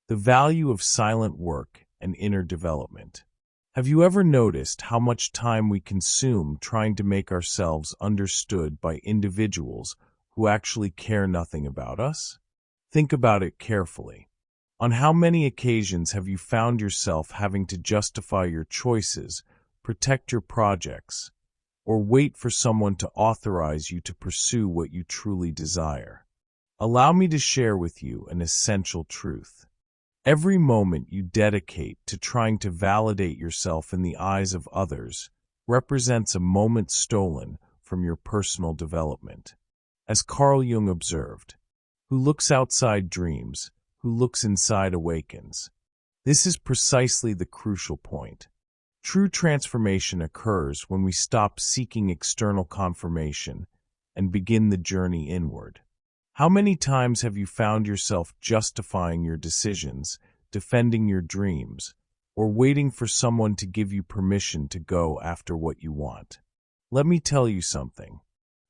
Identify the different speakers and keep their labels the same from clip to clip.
Speaker 1: The value of silent work and inner development. Have you ever noticed how much time we consume trying to make ourselves understood by individuals who actually care nothing about us? Think about it carefully. On how many occasions have you found yourself having to justify your choices, protect your projects, or wait for someone to authorize you to pursue what you truly desire? Allow me to share with you an essential truth. Every moment you dedicate to trying to validate yourself in the eyes of others represents a moment stolen from your personal development. As Carl Jung observed, "Who looks outside dreams, who looks inside awakens." This is precisely the crucial point. True transformation occurs when we stop seeking external confirmation and begin the journey inward. How many times have you found yourself justifying your decisions, defending your dreams, or waiting for someone to give you permission to go after what you want? Let me tell you something.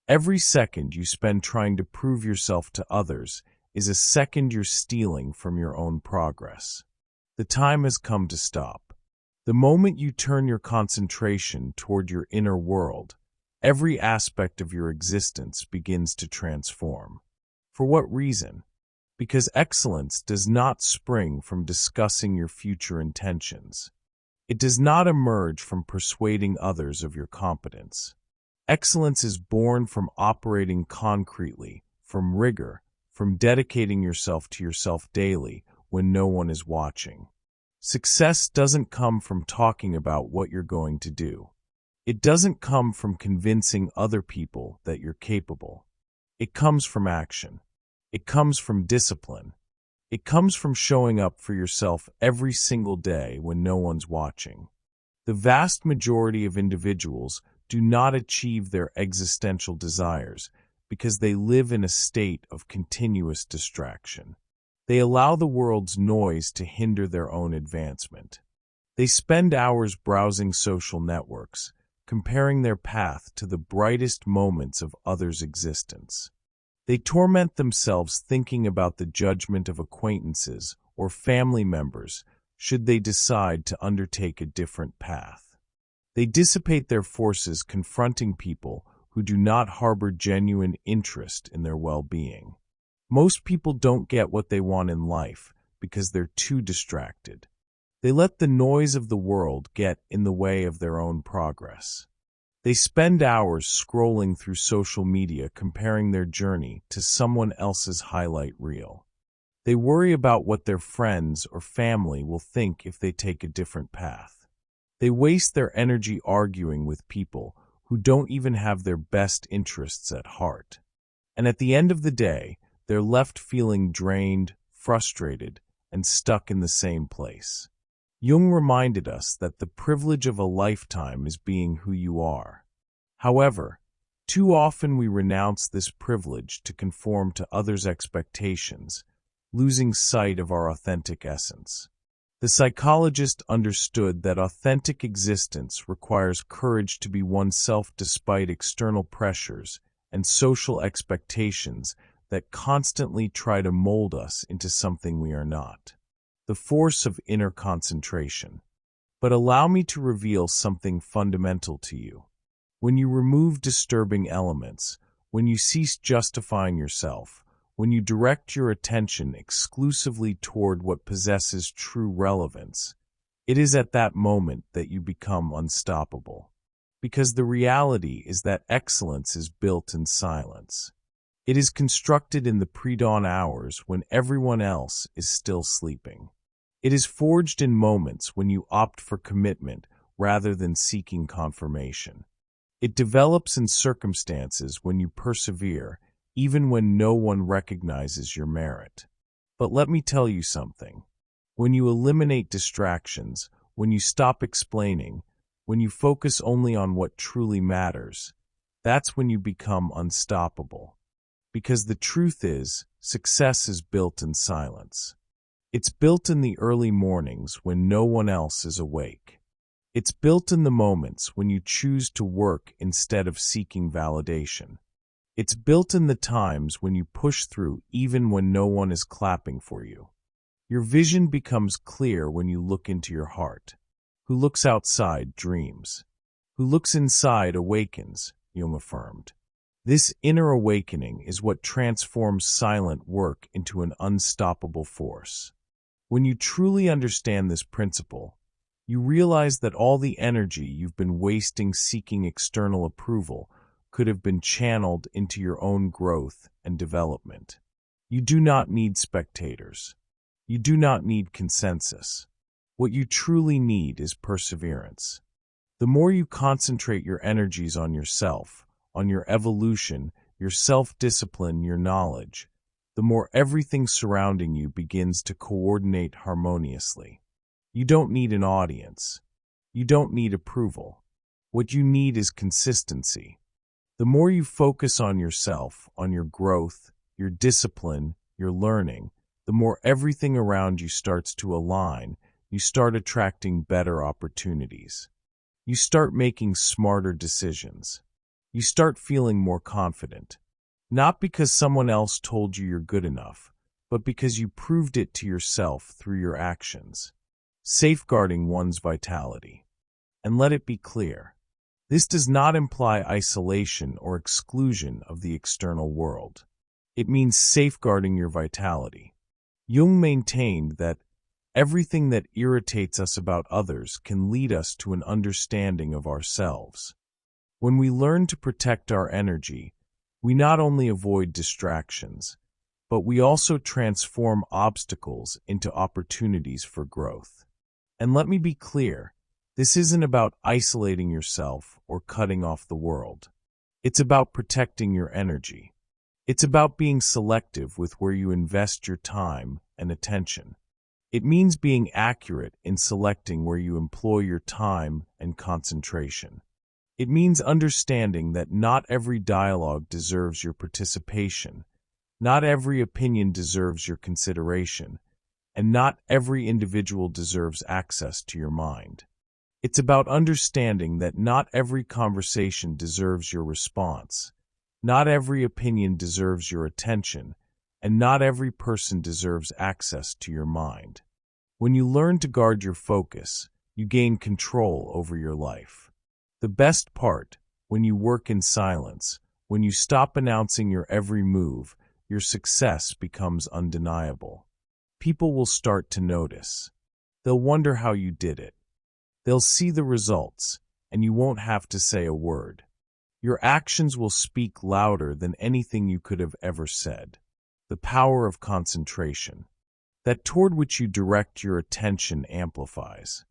Speaker 1: Every second you spend trying to prove yourself to others is a second you're stealing from your own progress. The time has come to stop. The moment you turn your concentration toward your inner world, every aspect of your existence begins to transform. For what reason? Because excellence does not spring from discussing your future intentions. It does not emerge from persuading others of your competence. Excellence is born from operating concretely, from rigor, from dedicating yourself to yourself daily when no one is watching. Success doesn't come from talking about what you're going to do. It doesn't come from convincing other people that you're capable. It comes from action. It comes from discipline. It comes from showing up for yourself every single day when no one's watching. The vast majority of individuals do not achieve their existential desires because they live in a state of continuous distraction. They allow the world's noise to hinder their own advancement. They spend hours browsing social networks, comparing their path to the brightest moments of others' existence. They torment themselves thinking about the judgment of acquaintances or family members should they decide to undertake a different path. They dissipate their forces confronting people who do not harbor genuine interest in their well-being. Most people don't get what they want in life because they're too distracted. They let the noise of the world get in the way of their own progress. They spend hours scrolling through social media comparing their journey to someone else's highlight reel. They worry about what their friends or family will think if they take a different path. They waste their energy arguing with people who don't even have their best interests at heart. And at the end of the day, they're left feeling drained, frustrated, and stuck in the same place. Jung reminded us that the privilege of a lifetime is being who you are. However, too often we renounce this privilege to conform to others' expectations, losing sight of our authentic essence. The psychologist understood that authentic existence requires courage to be oneself despite external pressures and social expectations that constantly try to mold us into something we are not. The force of inner concentration. But allow me to reveal something fundamental to you. When you remove disturbing elements, when you cease justifying yourself, when you direct your attention exclusively toward what possesses true relevance, it is at that moment that you become unstoppable. Because the reality is that excellence is built in silence. It is constructed in the pre-dawn hours when everyone else is still sleeping. It is forged in moments when you opt for commitment rather than seeking confirmation. It develops in circumstances when you persevere, even when no one recognizes your merit. But let me tell you something. When you eliminate distractions, when you stop explaining, when you focus only on what truly matters, that's when you become unstoppable. Because the truth is, success is built in silence. It's built in the early mornings when no one else is awake. It's built in the moments when you choose to work instead of seeking validation. It's built in the times when you push through even when no one is clapping for you. Your vision becomes clear when you look into your heart. Who looks outside dreams. Who looks inside awakens, Jung affirmed. This inner awakening is what transforms silent work into an unstoppable force. When you truly understand this principle, you realize that all the energy you've been wasting seeking external approval could have been channeled into your own growth and development. You do not need spectators. You do not need consensus. What you truly need is perseverance. The more you concentrate your energies on yourself, on your evolution, your self-discipline, your knowledge, the more everything surrounding you begins to coordinate harmoniously. You don't need an audience. You don't need approval. What you need is consistency. The more you focus on yourself, on your growth, your discipline, your learning, the more everything around you starts to align. You start attracting better opportunities. You start making smarter decisions. You start feeling more confident. Not because someone else told you you're good enough, but because you proved it to yourself through your actions. Safeguarding one's vitality. And let it be clear, this does not imply isolation or exclusion of the external world. It means safeguarding your vitality. Jung maintained that everything that irritates us about others can lead us to an understanding of ourselves. When we learn to protect our energy, we not only avoid distractions, but we also transform obstacles into opportunities for growth. And let me be clear, this isn't about isolating yourself or cutting off the world. It's about protecting your energy. It's about being selective with where you invest your time and attention. It means being accurate in selecting where you employ your time and concentration. It means understanding that not every dialogue deserves your participation, not every opinion deserves your consideration, and not every individual deserves access to your mind. It's about understanding that not every conversation deserves your response, not every opinion deserves your attention, and not every person deserves access to your mind. When you learn to guard your focus, you gain control over your life. The best part, when you work in silence, when you stop announcing your every move, your success becomes undeniable. People will start to notice. They'll wonder how you did it. They'll see the results, and you won't have to say a word. Your actions will speak louder than anything you could have ever said. The power of concentration. That toward which you direct your attention amplifies.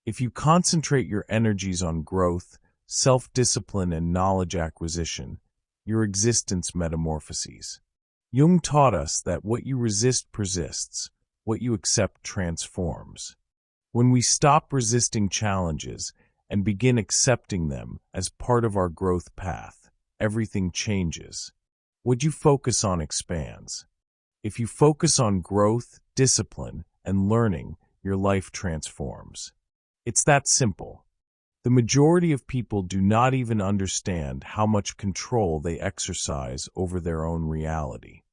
Speaker 1: If you concentrate your energies on growth, self-discipline, and knowledge acquisition, your existence metamorphoses. Jung taught us that what you resist persists, what you accept transforms. When we stop resisting challenges and begin accepting them as part of our growth path, everything changes. What you focus on expands. If you focus on growth, discipline, and learning, your life transforms. It's that simple. The majority of people do not even understand how much control they exercise over their own reality.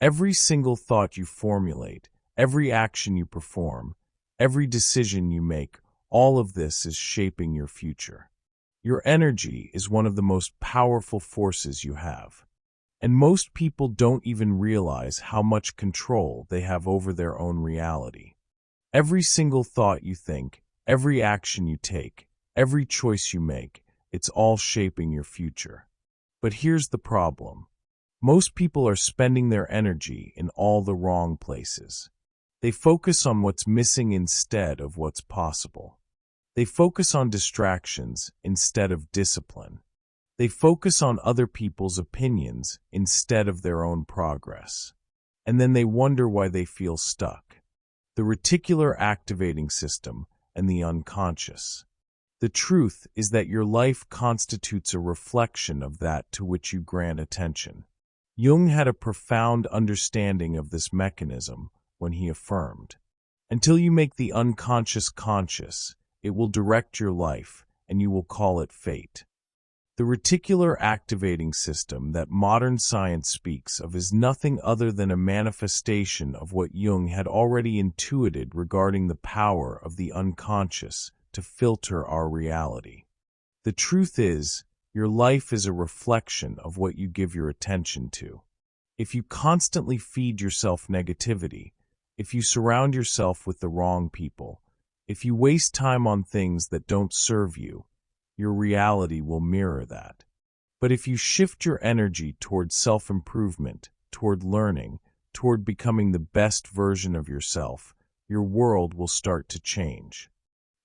Speaker 1: Every single thought you formulate, every action you perform, every decision you make, all of this is shaping your future. Your energy is one of the most powerful forces you have. And most people don't even realize how much control they have over their own reality. Every single thought you think, every action you take, every choice you make, it's all shaping your future. But here's the problem. Most people are spending their energy in all the wrong places. They focus on what's missing instead of what's possible. They focus on distractions instead of discipline. They focus on other people's opinions instead of their own progress. And then they wonder why they feel stuck. The reticular activating system and the unconscious. The truth is that your life constitutes a reflection of that to which you grant attention. Jung had a profound understanding of this mechanism when he affirmed, "Until you make the unconscious conscious, it will direct your life, and you will call it fate." The reticular activating system that modern science speaks of is nothing other than a manifestation of what Jung had already intuited regarding the power of the unconscious to filter our reality. The truth is, your life is a reflection of what you give your attention to. If you constantly feed yourself negativity, if you surround yourself with the wrong people, if you waste time on things that don't serve you, your reality will mirror that. But if you shift your energy toward self-improvement, toward learning, toward becoming the best version of yourself, your world will start to change.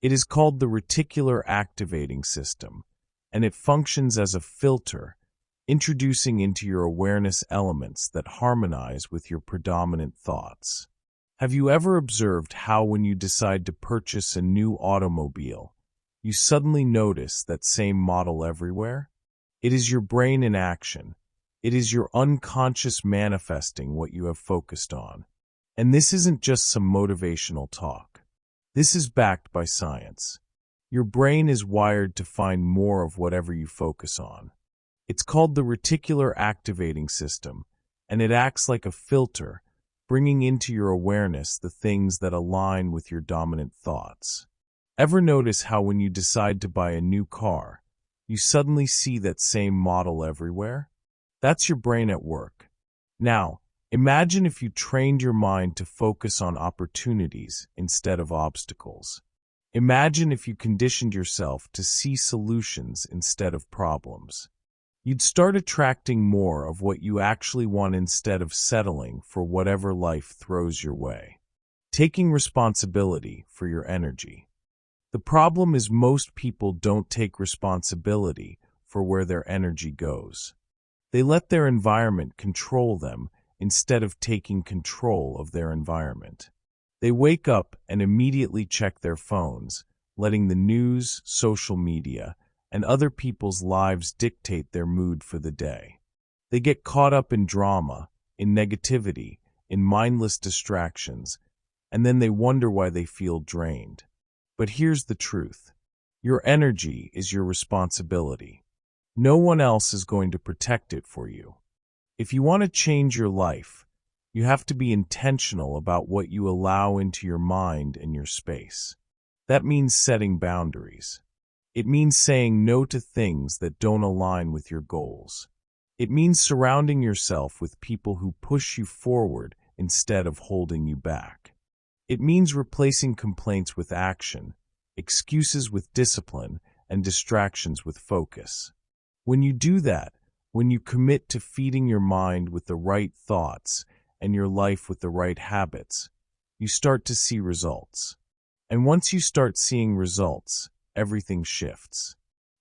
Speaker 1: It is called the reticular activating system, and it functions as a filter, introducing into your awareness elements that harmonize with your predominant thoughts. Have you ever observed how when you decide to purchase a new automobile, you suddenly notice that same model everywhere? It is your brain in action. It is your unconscious manifesting what you have focused on. And this isn't just some motivational talk. This is backed by science. Your brain is wired to find more of whatever you focus on. It's called the reticular activating system, and it acts like a filter, bringing into your awareness the things that align with your dominant thoughts. Ever notice how when you decide to buy a new car, you suddenly see that same model everywhere? That's your brain at work. Now, imagine if you trained your mind to focus on opportunities instead of obstacles. Imagine if you conditioned yourself to see solutions instead of problems. You'd start attracting more of what you actually want instead of settling for whatever life throws your way. Taking responsibility for your energy. The problem is most people don't take responsibility for where their energy goes. They let their environment control them instead of taking control of their environment. They wake up and immediately check their phones, letting the news, social media, and other people's lives dictate their mood for the day. They get caught up in drama, in negativity, in mindless distractions, and then they wonder why they feel drained. But here's the truth. Your energy is your responsibility. No one else is going to protect it for you. If you want to change your life, you have to be intentional about what you allow into your mind and your space. That means setting boundaries. It means saying no to things that don't align with your goals. It means surrounding yourself with people who push you forward instead of holding you back. It means replacing complaints with action, excuses with discipline, and distractions with focus. When you do that, when you commit to feeding your mind with the right thoughts and your life with the right habits, you start to see results. And once you start seeing results, everything shifts.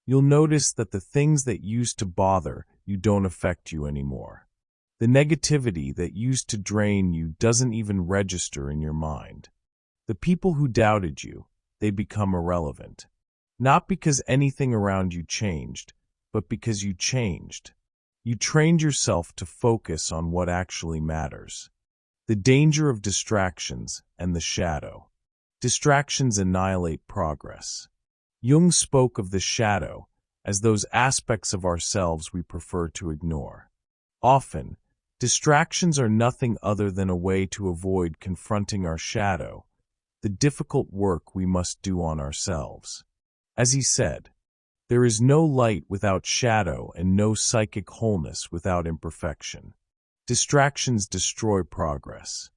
Speaker 1: You'll notice that the things that used to bother you don't affect you anymore. The negativity that used to drain you doesn't even register in your mind. The people who doubted you, they become irrelevant. Not because anything around you changed, but because you changed. You trained yourself to focus on what actually matters. The danger of distractions and the shadow. Distractions annihilate progress. Jung spoke of the shadow as those aspects of ourselves we prefer to ignore. Often, distractions are nothing other than a way to avoid confronting our shadow, the difficult work we must do on ourselves. As he said, there is no light without shadow and no psychic wholeness without imperfection. Distractions destroy progress.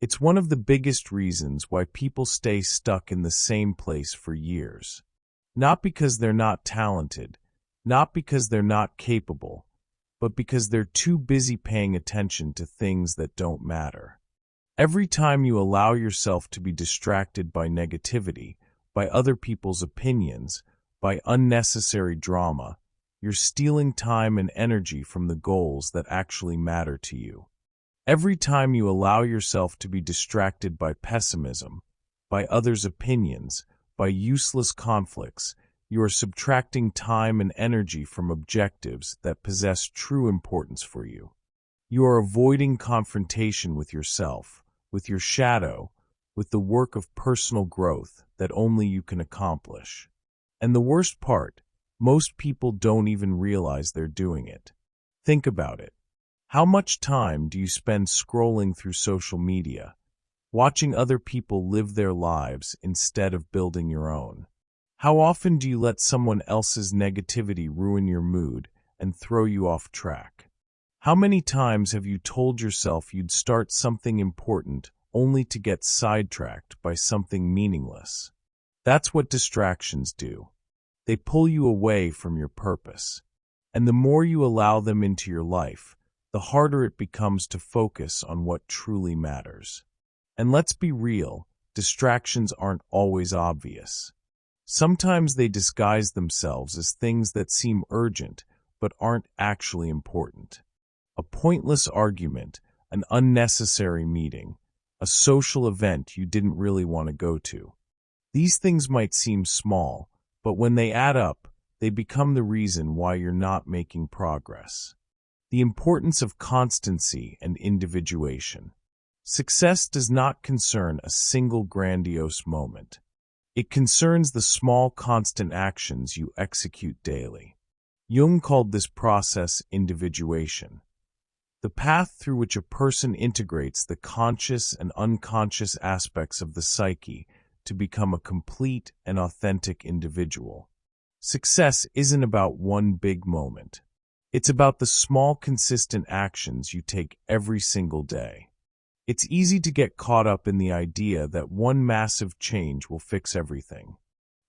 Speaker 1: It's one of the biggest reasons why people stay stuck in the same place for years. Not because they're not talented, not because they're not capable, but because they're too busy paying attention to things that don't matter. Every time you allow yourself to be distracted by negativity, by other people's opinions, by unnecessary drama, you're stealing time and energy from the goals that actually matter to you. Every time you allow yourself to be distracted by pessimism, by others' opinions, by useless conflicts, you are subtracting time and energy from objectives that possess true importance for you. You are avoiding confrontation with yourself, with your shadow, with the work of personal growth that only you can accomplish. And the worst part, Most people don't even realize they're doing it. Think about it. How much time do you spend scrolling through social media, watching other people live their lives instead of building your own? How often do you let someone else's negativity ruin your mood and throw you off track? How many times have you told yourself you'd start something important only to get sidetracked by something meaningless? That's what distractions do. They pull you away from your purpose. And the more you allow them into your life, the harder it becomes to focus on what truly matters. And let's be real, distractions aren't always obvious. Sometimes they disguise themselves as things that seem urgent but aren't actually important. A pointless argument, an unnecessary meeting, a social event you didn't really want to go to. These things might seem small, but when they add up, they become the reason why you're not making progress. The importance of constancy and individuation. Success does not concern a single grandiose moment. It concerns the small, constant actions you execute daily. Jung called this process individuation, the path through which a person integrates the conscious and unconscious aspects of the psyche to become a complete and authentic individual. Success isn't about one big moment. It's about the small, consistent actions you take every single day. It's easy to get caught up in the idea that one massive change will fix everything.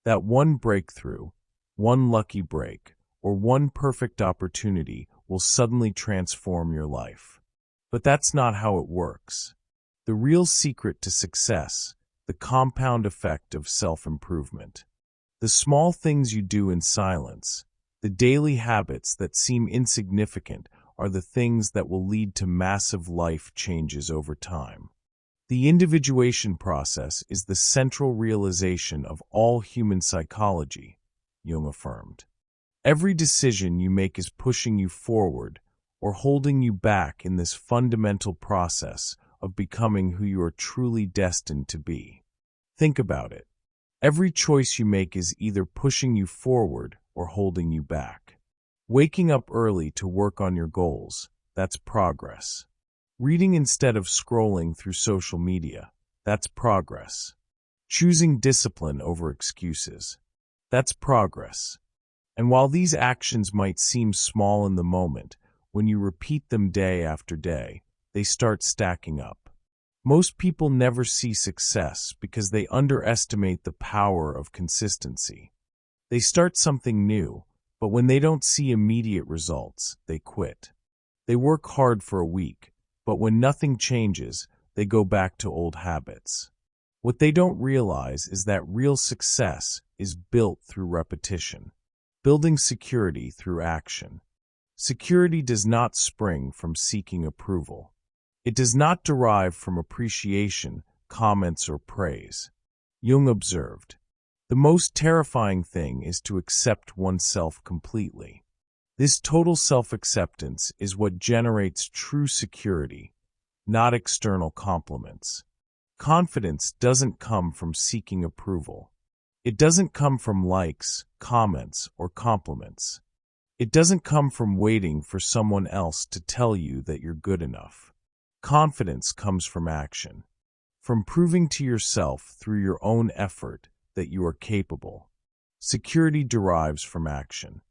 Speaker 1: That one breakthrough, one lucky break, or one perfect opportunity will suddenly transform your life. But that's not how it works. The real secret to success, the compound effect of self-improvement. The small things you do in silence, the daily habits that seem insignificant, are the things that will lead to massive life changes over time. The individuation process is the central realization of all human psychology, Jung affirmed. Every decision you make is pushing you forward or holding you back in this fundamental process of becoming who you are truly destined to be. Think about it. Every choice you make is either pushing you forward or holding you back. Waking up early to work on your goals, that's progress. Reading instead of scrolling through social media, that's progress. Choosing discipline over excuses, that's progress. And while these actions might seem small in the moment, when you repeat them day after day, they start stacking up. Most people never see success because they underestimate the power of consistency. They start something new, but when they don't see immediate results, they quit. They work hard for a week, but when nothing changes, they go back to old habits. What they don't realize is that real success is built through repetition, building security through action. Security does not spring from seeking approval. It does not derive from appreciation, comments, or praise. Jung observed, "The most terrifying thing is to accept oneself completely. This total self-acceptance is what generates true security, not external compliments. Confidence doesn't come from seeking approval. It doesn't come from likes, comments, or compliments. It doesn't come from waiting for someone else to tell you that you're good enough. Confidence comes from action, from proving to yourself through your own effort that you are capable. Security derives from action,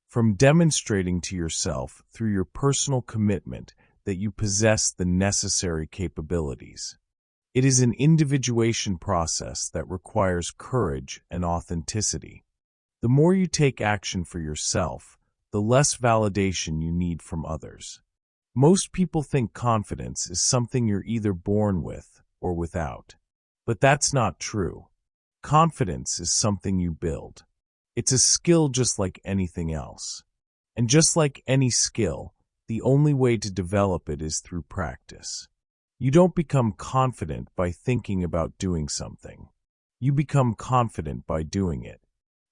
Speaker 1: from demonstrating to yourself through your personal commitment that you possess the necessary capabilities. It is an individuation process that requires courage and authenticity. The more you take action for yourself, the less validation you need from others. Most people think confidence is something you're either born with or without. But that's not true. Confidence is something you build. It's a skill just like anything else. And just like any skill, the only way to develop it is through practice. You don't become confident by thinking about doing something. You become confident by doing it,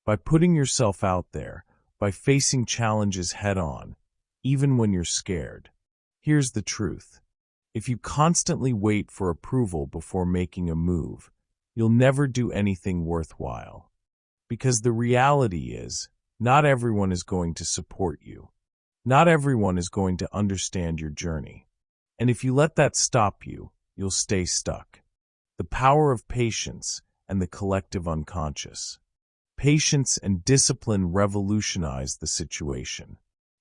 Speaker 1: by putting yourself out there, by facing challenges head-on, even when you're scared. Here's the truth. If you constantly wait for approval before making a move, you'll never do anything worthwhile. Because the reality is, Not everyone is going to support you. Not everyone is going to understand your journey. And if you let that stop you, you'll stay stuck. The power of patience and the collective unconscious. Patience and discipline revolutionize the situation.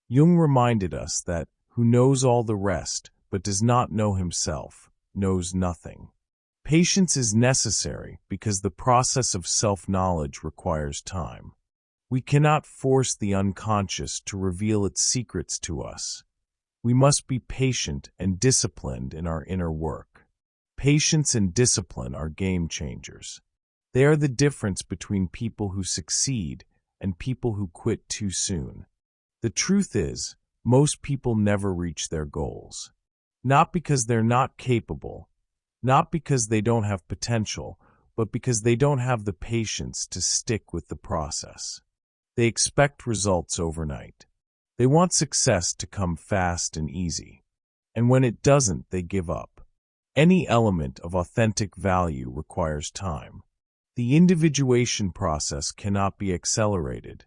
Speaker 1: Jung reminded us that who knows all the rest but does not know himself knows nothing. Patience is necessary because the process of self-knowledge requires time. We cannot force the unconscious to reveal its secrets to us. We must be patient and disciplined in our inner work. Patience and discipline are game changers. They are the difference between people who succeed and people who quit too soon. The truth is, most people never reach their goals. Not because they're not capable, not because they don't have potential, but because they don't have the patience to stick with the process. They expect results overnight. They want success to come fast and easy. And when it doesn't, they give up. Any element of authentic value requires time. The individuation process cannot be accelerated.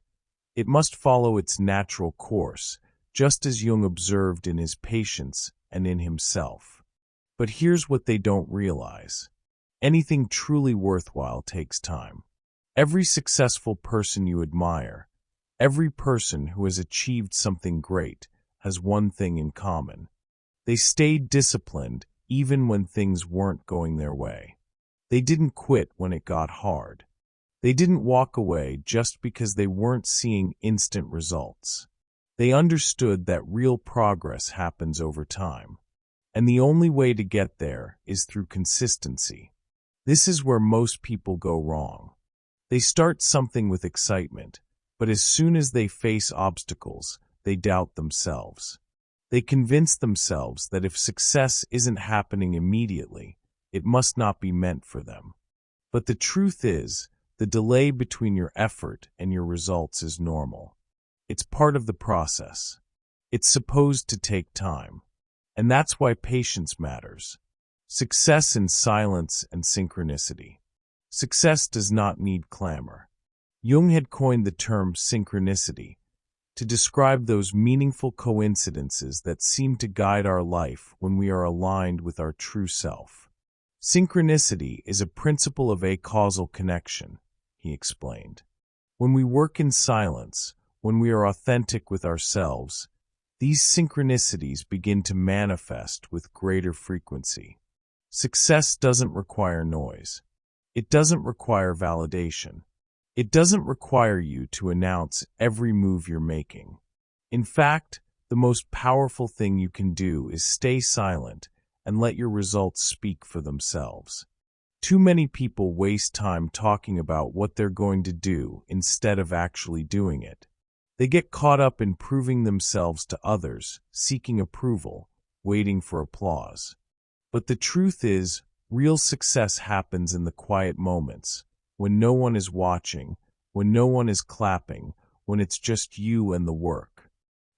Speaker 1: It must follow its natural course, just as Jung observed in his patients and in himself. But here's what they don't realize. Anything truly worthwhile takes time. Every successful person you admire, every person who has achieved something great, has one thing in common. They stayed disciplined even when things weren't going their way. They didn't quit when it got hard. They didn't walk away just because they weren't seeing instant results. They understood that real progress happens over time. And the only way to get there is through consistency. This is where most people go wrong. They start something with excitement, but as soon as they face obstacles, they doubt themselves. They convince themselves that if success isn't happening immediately, it must not be meant for them. But the truth is, the delay between your effort and your results is normal. It's part of the process. It's supposed to take time. And that's why patience matters. Success in silence and synchronicity. Success does not need clamor. Jung had coined the term synchronicity to describe those meaningful coincidences that seem to guide our life when we are aligned with our true self. Synchronicity is a principle of acausal connection, he explained. When we work in silence, when we are authentic with ourselves, these synchronicities begin to manifest with greater frequency. Success doesn't require noise. It doesn't require validation. It doesn't require you to announce every move you're making. In fact, the most powerful thing you can do is stay silent and let your results speak for themselves. Too many people waste time talking about what they're going to do instead of actually doing it. They get caught up in proving themselves to others, seeking approval, waiting for applause. But the truth is, real success happens in the quiet moments, when no one is watching, when no one is clapping, when it's just you and the work.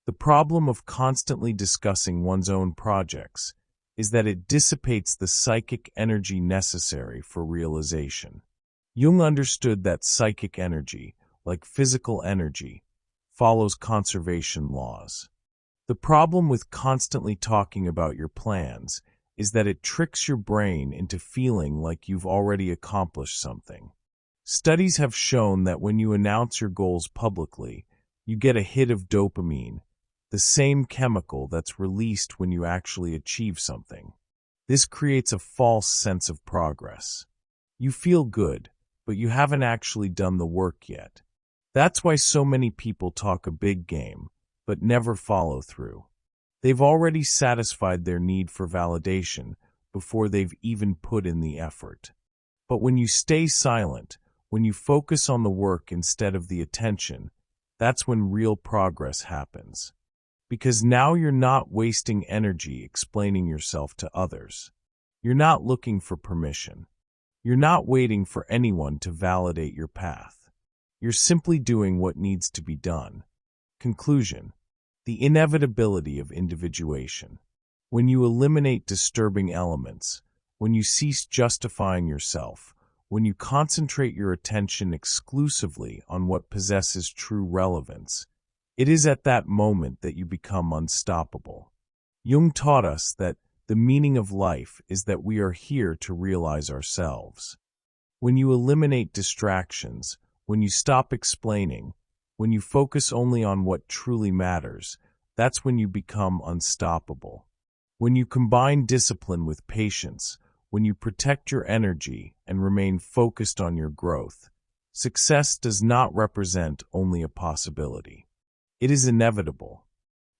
Speaker 1: The problem of constantly discussing one's own projects is that it dissipates the psychic energy necessary for realization. Jung understood that psychic energy, like physical energy, follows conservation laws. The problem with constantly talking about your plans is that it tricks your brain into feeling like you've already accomplished something. Studies have shown that when you announce your goals publicly, you get a hit of dopamine, the same chemical that's released when you actually achieve something. This creates a false sense of progress. You feel good, but you haven't actually done the work yet. That's why so many people talk a big game, but never follow through. They've already satisfied their need for validation before they've even put in the effort. But when you stay silent, when you focus on the work instead of the attention, that's when real progress happens. Because now you're not wasting energy explaining yourself to others. You're not looking for permission. You're not waiting for anyone to validate your path. You're simply doing what needs to be done. Conclusion: the inevitability of individuation. When you eliminate disturbing elements, when you cease justifying yourself, when you concentrate your attention exclusively on what possesses true relevance, it is at that moment that you become unstoppable. Jung taught us that the meaning of life is that we are here to realize ourselves. When you eliminate distractions, when you stop explaining, when you focus only on what truly matters, that's when you become unstoppable. When you combine discipline with patience, when you protect your energy and remain focused on your growth, success does not represent only a possibility. It is inevitable.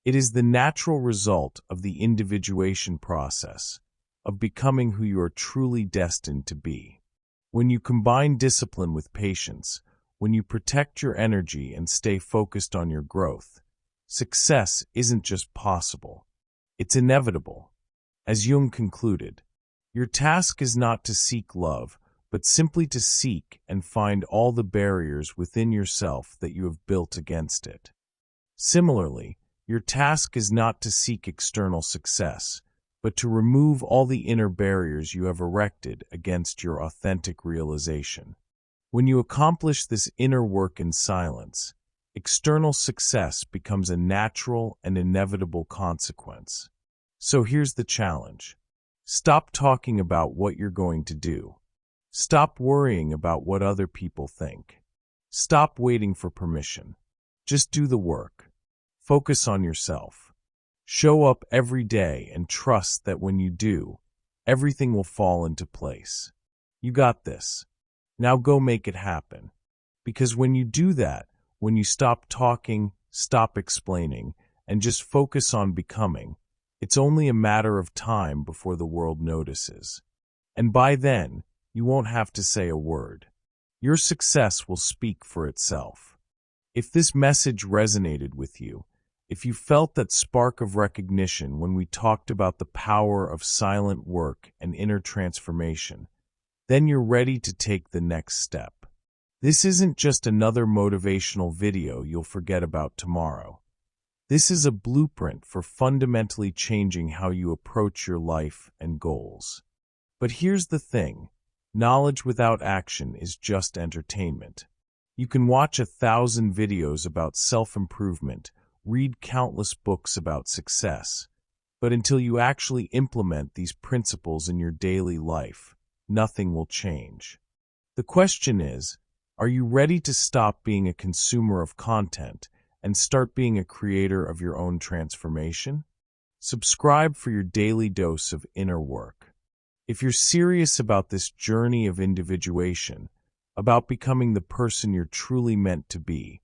Speaker 1: It is the natural result of the individuation process, of becoming who you are truly destined to be. When you combine discipline with patience, when you protect your energy and stay focused on your growth, success isn't just possible, it's inevitable. As Jung concluded, your task is not to seek love, but simply to seek and find all the barriers within yourself that you have built against it. Similarly, your task is not to seek external success, but to remove all the inner barriers you have erected against your authentic realization. When you accomplish this inner work in silence, external success becomes a natural and inevitable consequence. So here's the challenge. Stop talking about what you're going to do. Stop worrying about what other people think. Stop waiting for permission. Just do the work. Focus on yourself. Show up every day and trust that when you do, everything will fall into place. You got this. Now go make it happen. Because when you do that, when you stop talking, stop explaining, and just focus on becoming, it's only a matter of time before the world notices. And by then, you won't have to say a word. Your success will speak for itself. If this message resonated with you, if you felt that spark of recognition when we talked about the power of silent work and inner transformation, then you're ready to take the next step. This isn't just another motivational video you'll forget about tomorrow. This is a blueprint for fundamentally changing how you approach your life and goals. But here's the thing. Knowledge without action is just entertainment. You can watch 1,000 videos about self-improvement, read countless books about success, but until you actually implement these principles in your daily life, nothing will change. The question is, are you ready to stop being a consumer of content and start being a creator of your own transformation? Subscribe for your daily dose of inner work. If you're serious about this journey of individuation, about becoming the person you're truly meant to be,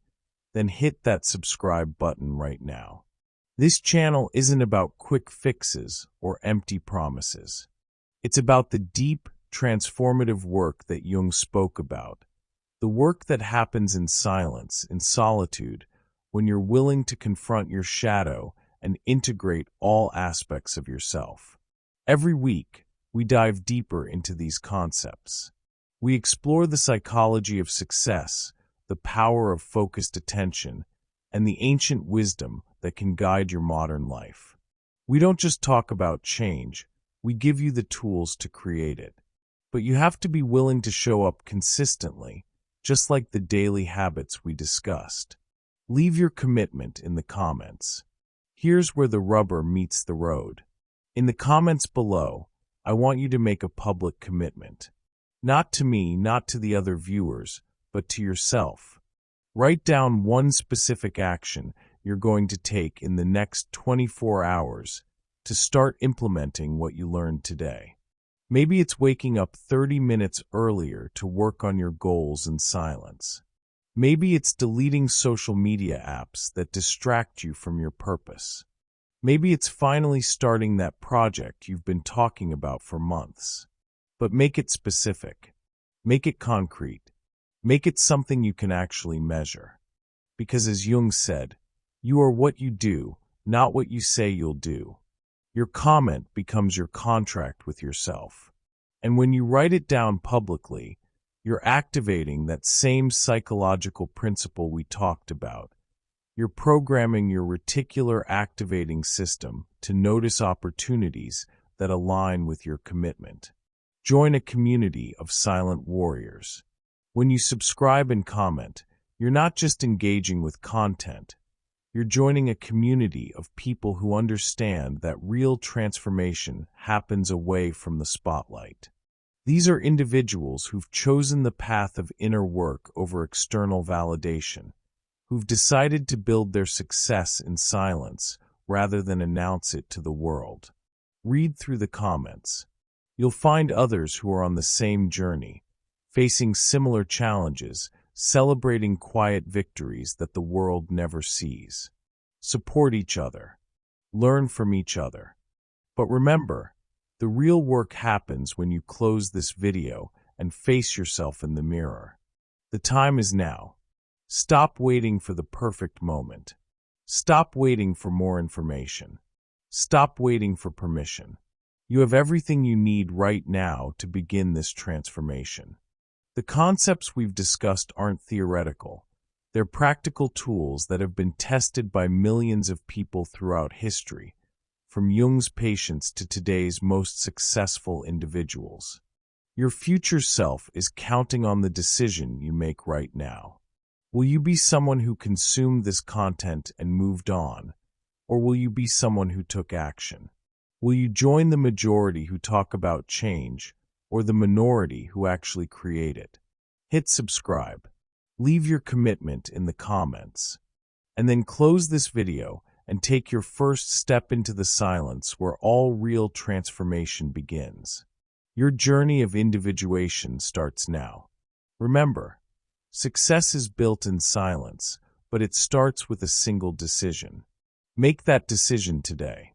Speaker 1: then hit that subscribe button right now. This channel isn't about quick fixes or empty promises. It's about the deep, transformative work that Jung spoke about, the work that happens in silence, in solitude, when you're willing to confront your shadow and integrate all aspects of yourself. Every week, we dive deeper into these concepts. We explore the psychology of success, the power of focused attention, and the ancient wisdom that can guide your modern life. We don't just talk about change, we give you the tools to create it. But you have to be willing to show up consistently, just like the daily habits we discussed. Leave your commitment in the comments. Here's where the rubber meets the road. In the comments below, I want you to make a public commitment. Not to me, not to the other viewers, but to yourself. Write down one specific action you're going to take in the next 24 hours to start implementing what you learned today. Maybe it's waking up 30 minutes earlier to work on your goals in silence. Maybe it's deleting social media apps that distract you from your purpose. Maybe it's finally starting that project you've been talking about for months. But make it specific. Make it concrete. Make it something you can actually measure. Because as Jung said, you are what you do, not what you say you'll do. Your comment becomes your contract with yourself. And when you write it down publicly, you're activating that same psychological principle we talked about. You're programming your reticular activating system to notice opportunities that align with your commitment. Join a community of silent warriors. When you subscribe and comment, you're not just engaging with content, you're joining a community of people who understand that real transformation happens away from the spotlight. These are individuals who've chosen the path of inner work over external validation, who've decided to build their success in silence rather than announce it to the world. Read through the comments. You'll find others who are on the same journey, facing similar challenges, celebrating quiet victories that the world never sees. Support each other. Learn from each other. But remember, the real work happens when you close this video and face yourself in the mirror. The time is now. Stop waiting for the perfect moment. Stop waiting for more information. Stop waiting for permission. You have everything you need right now to begin this transformation. The concepts we've discussed aren't theoretical. They're practical tools that have been tested by millions of people throughout history, from Jung's patients to today's most successful individuals. Your future self is counting on the decision you make right now. Will you be someone who consumed this content and moved on, or will you be someone who took action? Will you join the majority who talk about change, or the minority who actually create it? Hit subscribe. Leave your commitment in the comments. And then close this video and take your first step into the silence where all real transformation begins. Your journey of individuation starts now. Remember, success is built in silence, but it starts with a single decision. Make that decision today.